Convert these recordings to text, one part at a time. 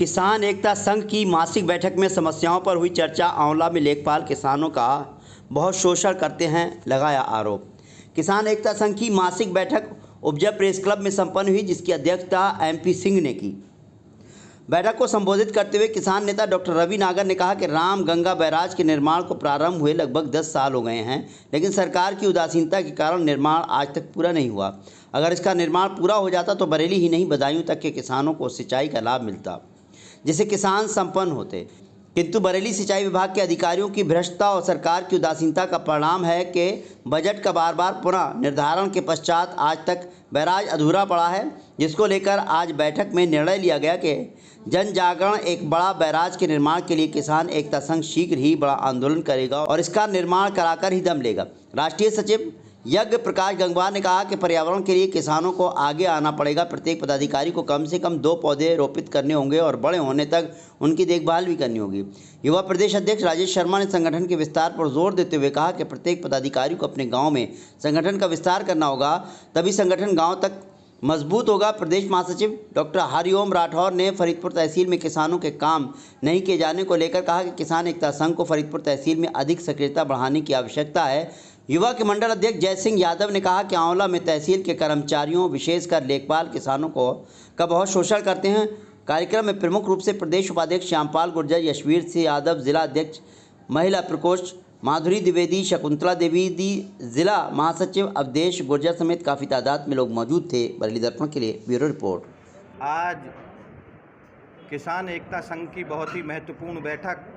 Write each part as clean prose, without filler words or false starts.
किसान एकता संघ की मासिक बैठक में समस्याओं पर हुई चर्चा। आंवला में लेखपाल किसानों का बहुत शोषण करते हैं, लगाया आरोप। किसान एकता संघ की मासिक बैठक उपजा प्रेस क्लब में संपन्न हुई, जिसकी अध्यक्षता MP सिंह ने की। बैठक को संबोधित करते हुए किसान नेता डॉक्टर रवि नागर ने कहा कि राम गंगा बैराज के निर्माण को प्रारंभ हुए लगभग 10 साल हो गए हैं, लेकिन सरकार की उदासीनता के कारण निर्माण आज तक पूरा नहीं हुआ। अगर इसका निर्माण पूरा हो जाता तो बरेली ही नहीं, बदायूं तक के किसानों को सिंचाई का लाभ मिलता, जिससे किसान संपन्न होते। किंतु बरेली सिंचाई विभाग के अधिकारियों की भ्रष्टता और सरकार की उदासीनता का परिणाम है कि बजट का बार बार पुनः निर्धारण के पश्चात आज तक बैराज अधूरा पड़ा है, जिसको लेकर आज बैठक में निर्णय लिया गया कि जन जागरण एक बड़ा बैराज के निर्माण के लिए किसान एकता संघ शीघ्र ही बड़ा आंदोलन करेगा और इसका निर्माण कराकर ही दम लेगा। राष्ट्रीय सचिव यज्ञ प्रकाश गंगवार ने कहा कि पर्यावरण के लिए किसानों को आगे आना पड़ेगा। प्रत्येक पदाधिकारी को कम से कम 2 पौधे रोपित करने होंगे और बड़े होने तक उनकी देखभाल भी करनी होगी। युवा प्रदेश अध्यक्ष राजेश शर्मा ने संगठन के विस्तार पर जोर देते हुए कहा कि प्रत्येक पदाधिकारी को अपने गाँव में संगठन का विस्तार करना होगा, तभी संगठन गाँव तक मजबूत होगा। प्रदेश महासचिव डॉक्टर हरिओम राठौर ने फरीदपुर तहसील में किसानों के काम नहीं किए जाने को लेकर कहा कि किसान एकता संघ को फरीदपुर तहसील में अधिक सक्रियता बढ़ाने की आवश्यकता है। युवा के मंडल अध्यक्ष जय सिंह यादव ने कहा कि आंवला में तहसील के कर्मचारियों, विशेषकर लेखपाल किसानों का बहुत शोषण करते हैं। कार्यक्रम में प्रमुख रूप से प्रदेश उपाध्यक्ष श्यामपाल गुर्जर, यशवीर सिंह यादव, जिला अध्यक्ष महिला प्रकोष्ठ माधुरी द्विवेदी, शकुंतला द्विवेदी, जिला महासचिव अवधेश गुर्जर समेत काफ़ी तादाद में लोग मौजूद थे। बरेली दर्पण के लिए ब्यूरो रिपोर्ट। आज किसान एकता संघ की बहुत ही महत्वपूर्ण बैठक,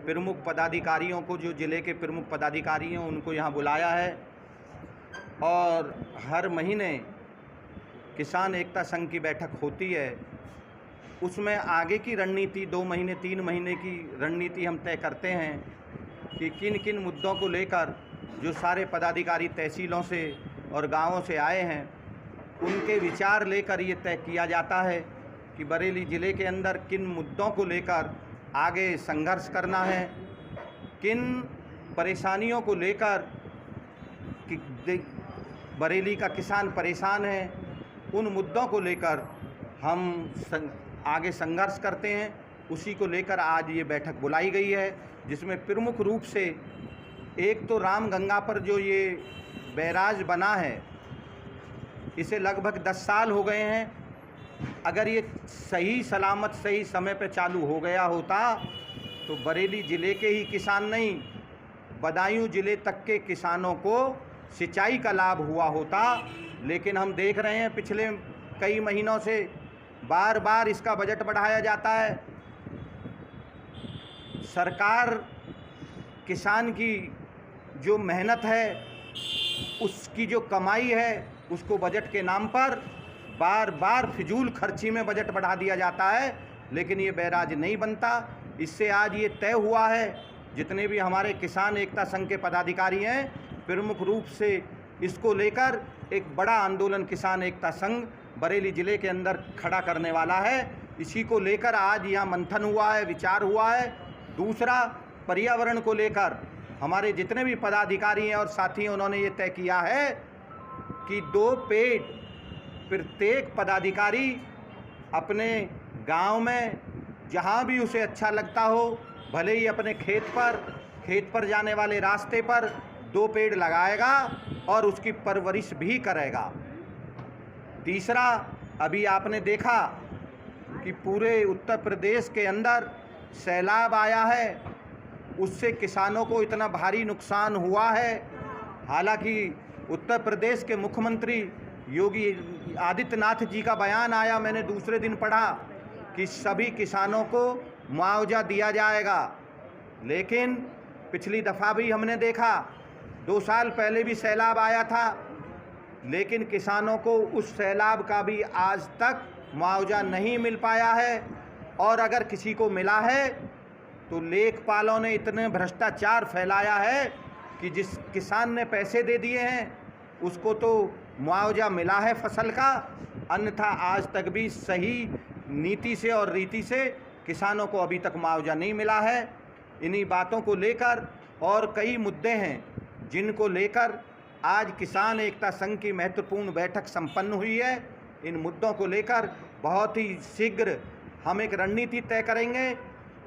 प्रमुख पदाधिकारियों को, जो ज़िले के प्रमुख पदाधिकारी हैं उनको यहाँ बुलाया है और हर महीने किसान एकता संघ की बैठक होती है। उसमें आगे की रणनीति 2 महीने 3 महीने की रणनीति हम तय करते हैं कि किन किन मुद्दों को लेकर जो सारे पदाधिकारी तहसीलों से और गांवों से आए हैं उनके विचार लेकर ये तय किया जाता है कि बरेली ज़िले के अंदर किन मुद्दों को लेकर आगे संघर्ष करना है, किन परेशानियों को लेकर कि बरेली का किसान परेशान है, उन मुद्दों को लेकर हम आगे संघर्ष करते हैं। उसी को लेकर आज ये बैठक बुलाई गई है, जिसमें प्रमुख रूप से एक तो राम गंगा पर जो ये बैराज बना है, इसे लगभग 10 साल हो गए हैं। अगर ये सही सलामत सही समय पे चालू हो गया होता तो बरेली ज़िले के ही किसान नहीं, बदायूं ज़िले तक के किसानों को सिंचाई का लाभ हुआ होता। लेकिन हम देख रहे हैं पिछले कई महीनों से बार बार इसका बजट बढ़ाया जाता है। सरकार किसान की जो मेहनत है, उसकी जो कमाई है, उसको बजट के नाम पर बार बार फिजूल खर्ची में बजट बढ़ा दिया जाता है, लेकिन ये बैराज नहीं बनता। इससे आज ये तय हुआ है, जितने भी हमारे किसान एकता संघ के पदाधिकारी हैं, प्रमुख रूप से इसको लेकर एक बड़ा आंदोलन किसान एकता संघ बरेली ज़िले के अंदर खड़ा करने वाला है। इसी को लेकर आज यहाँ मंथन हुआ है, विचार हुआ है। दूसरा, पर्यावरण को लेकर हमारे जितने भी पदाधिकारी हैं और साथी हैं, उन्होंने ये तय किया है कि 2 पेड़ प्रत्येक पदाधिकारी अपने गांव में जहां भी उसे अच्छा लगता हो, भले ही अपने खेत पर जाने वाले रास्ते पर 2 पेड़ लगाएगा और उसकी परवरिश भी करेगा। तीसरा, अभी आपने देखा कि पूरे उत्तर प्रदेश के अंदर सैलाब आया है, उससे किसानों को इतना भारी नुकसान हुआ है। हालांकि उत्तर प्रदेश के मुख्यमंत्री योगी आदित्यनाथ जी का बयान आया, मैंने दूसरे दिन पढ़ा कि सभी किसानों को मुआवजा दिया जाएगा। लेकिन पिछली दफ़ा भी हमने देखा, 2 साल पहले भी सैलाब आया था, लेकिन किसानों को उस सैलाब का भी आज तक मुआवजा नहीं मिल पाया है। और अगर किसी को मिला है तो लेखपालों ने इतने भ्रष्टाचार फैलाया है कि जिस किसान ने पैसे दे दिए हैं उसको तो मुआवजा मिला है फसल का, अन्यथा आज तक भी सही नीति से और रीति से किसानों को अभी तक मुआवजा नहीं मिला है। इन्हीं बातों को लेकर और कई मुद्दे हैं जिनको लेकर आज किसान एकता संघ की महत्वपूर्ण बैठक संपन्न हुई है। इन मुद्दों को लेकर बहुत ही शीघ्र हम एक रणनीति तय करेंगे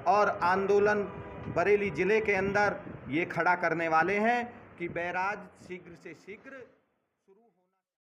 और आंदोलन बरेली ज़िले के अंदर ये खड़ा करने वाले हैं कि बैराज शीघ्र से शीघ्र